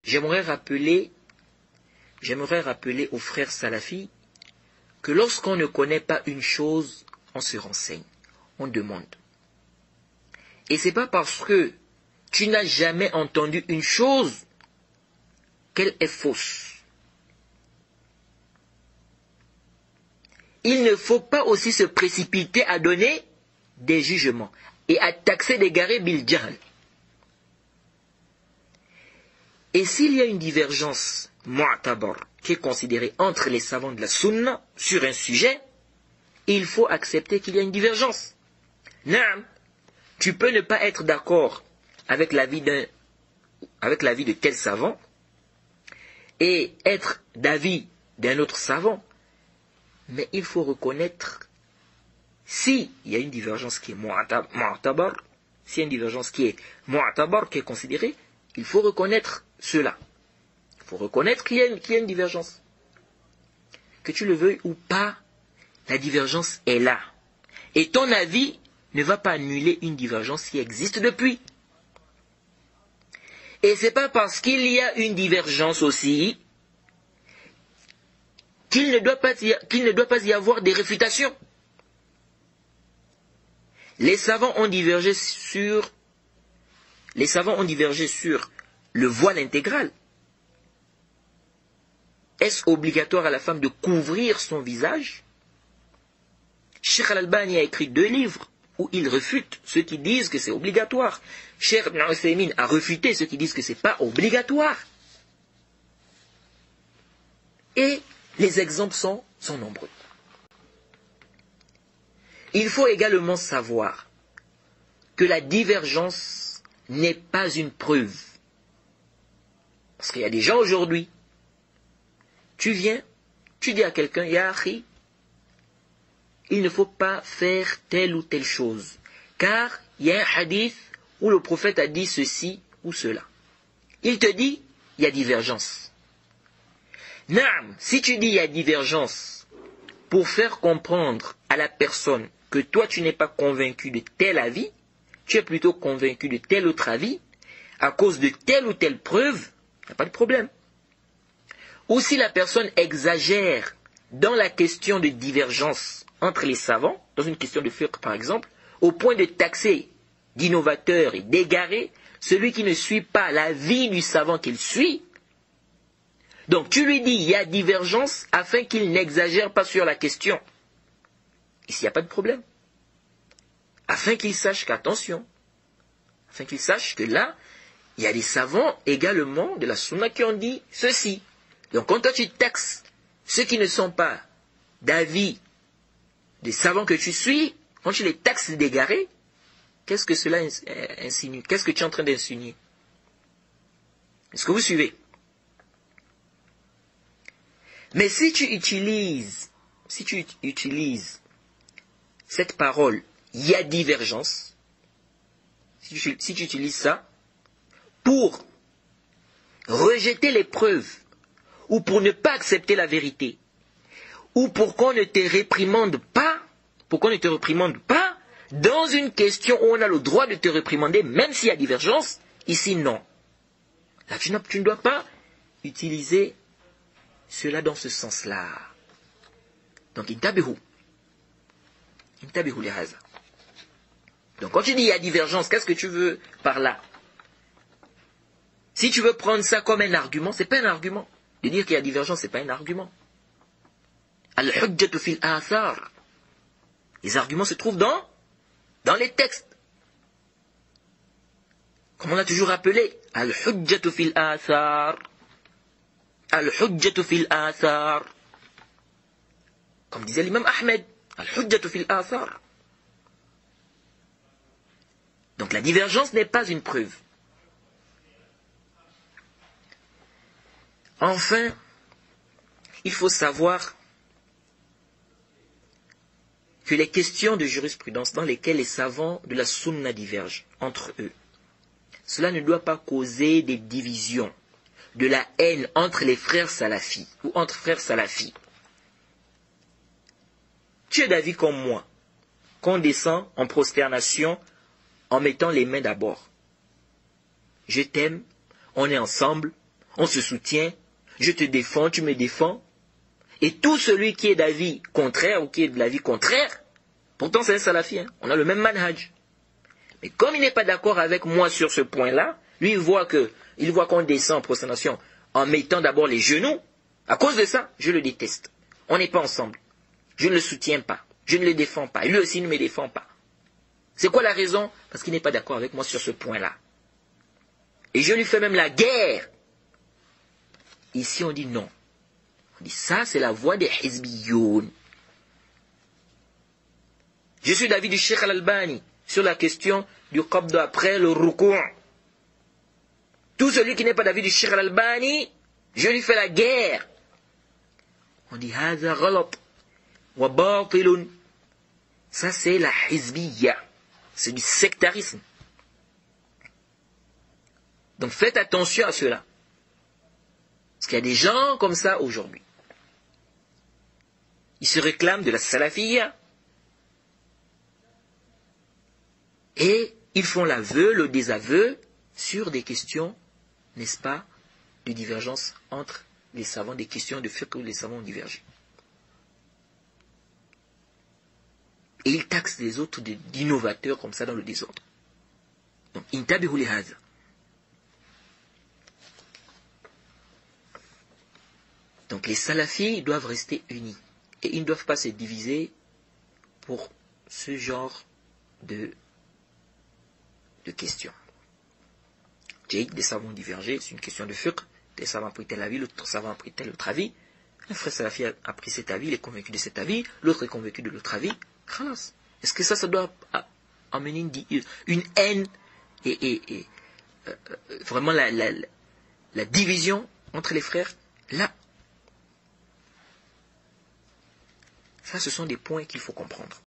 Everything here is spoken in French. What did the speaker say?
J'aimerais rappeler aux frères salafis que lorsqu'on ne connaît pas une chose, on se renseigne, on demande. Et c'est pas parce que tu n'as jamais entendu une chose qu'elle est fausse. Il ne faut pas aussi se précipiter à donner des jugements et à taxer d'égarés bil jahl. Et s'il y a une divergence mu'tabar qui est considérée entre les savants de la sunna sur un sujet, il faut accepter qu'il y a une divergence. Naam, tu peux ne pas être d'accord avec l'avis de tel savant et être d'avis d'un autre savant, mais il faut reconnaître s'il y a une divergence qui est mu'tabar, s'il y a une divergence qui est mu'tabar, qui est considérée, il faut reconnaître cela. Il faut reconnaître qu'il y a une divergence. Que tu le veuilles ou pas, la divergence est là. Et ton avis ne va pas annuler une divergence qui existe depuis. Et c'est pas parce qu'il y a une divergence aussi qu'il ne doit pas y avoir des réfutations. Les savants ont divergé sur le voile intégral. Est-ce obligatoire à la femme de couvrir son visage? Cheikh Al-Albani a écrit 2 livres où il réfute ceux qui disent que c'est obligatoire. Cheikh Ibn Uthaymin a refuté ceux qui disent que c'est pas obligatoire. Et les exemples sont nombreux. Il faut également savoir que la divergence n'est pas une preuve. Parce qu'il y a des gens aujourd'hui, tu viens, tu dis à quelqu'un, Ya akhi, il ne faut pas faire telle ou telle chose. Car il y a un hadith où le prophète a dit ceci ou cela. Il te dit, il y a divergence. Naam, si tu dis il y a divergence pour faire comprendre à la personne que toi tu n'es pas convaincu de tel avis, tu es plutôt convaincu de tel autre avis, à cause de telle ou telle preuve, il n'y a pas de problème. Ou si la personne exagère dans la question de divergence entre les savants, dans une question de fiqh par exemple, au point de taxer d'innovateur et d'égaré celui qui ne suit pas l'avis du savant qu'il suit. Donc tu lui dis il y a divergence afin qu'il n'exagère pas sur la question. Ici il n'y a pas de problème. Afin qu'il sache qu'attention, afin qu'il sache que là, il y a des savants également de la sunna qui ont dit ceci. Donc quand toi tu taxes ceux qui ne sont pas d'avis des savants que tu suis, quand tu les taxes d'égarés, qu'est-ce que cela insinue? Qu'est-ce que tu es en train d'insinuer? Est-ce que vous suivez? Mais si tu utilises cette parole, il y a divergence, si tu utilises ça pour rejeter les preuves, ou pour ne pas accepter la vérité, ou pour qu'on ne te réprimande pas, dans une question où on a le droit de te réprimander, même s'il y a divergence, ici non. Là, tu ne dois pas utiliser cela dans ce sens-là. Donc, intabihu li haza. Donc, quand tu dis il y a divergence, qu'est-ce que tu veux par là? Si tu veux prendre ça comme un argument, c'est pas un argument. De dire qu'il y a divergence, c'est pas un argument. Al-hujjatu fil athar. Les arguments se trouvent dans les textes. Comme on a toujours appelé, Al-hujjatu fil athar. Al-hujjatu fil athar. Comme disait l'imam Ahmed, Al-hujjatu fil athar. Donc la divergence n'est pas une preuve. Enfin, il faut savoir que les questions de jurisprudence dans lesquelles les savants de la sunna divergent entre eux, cela ne doit pas causer des divisions, de la haine entre les frères salafis ou entre frères salafis. Tu es d'avis comme moi, qu'on descend en prosternation en mettant les mains d'abord. Je t'aime, on est ensemble, on se soutient, je te défends, tu me défends. Et tout celui qui est d'avis contraire ou qui est de l'avis contraire, pourtant c'est un salafi, hein, on a le même manhaj. Mais comme il n'est pas d'accord avec moi sur ce point-là, lui il voit qu'on descend en prosternation en mettant d'abord les genoux. À cause de ça, je le déteste. On n'est pas ensemble. Je ne le soutiens pas. Je ne le défends pas. Lui aussi ne me défend pas. C'est quoi la raison? Parce qu'il n'est pas d'accord avec moi sur ce point-là. Et je lui fais même la guerre. Ici on dit non. On dit ça c'est la voie des hizbiyoun. Je suis d'avis du Cheikh Al-Albani sur la question du qabd après le ruku'. Tout celui qui n'est pas d'avis du Cheikh Al-Albani, je lui fais la guerre. On dit hadha ghalat wa batilun. Ça c'est la hizbiyya. C'est du sectarisme. Donc faites attention à cela. Parce qu'il y a des gens comme ça aujourd'hui. Ils se réclament de la salafiyya. Et ils font l'aveu, le désaveu sur des questions, n'est-ce pas, de divergence entre les savants, des questions de fiqh où les savants ont divergé. Et ils taxent les autres d'innovateurs comme ça dans le désordre. Donc, intabihu li hadha. Donc les salafis doivent rester unis. Et ils ne doivent pas se diviser pour ce genre de questions. Des savants divergés, c'est une question de fiqh. Des savants ont pris tel avis, l'autre savant a pris tel autre avis. Un frère salafi a pris cet avis, il est convaincu de cet avis, l'autre est convaincu de l'autre avis. Khalas. Est-ce que ça doit amener une haine et vraiment la division entre les frères? Là, ça ce sont des points qu'il faut comprendre.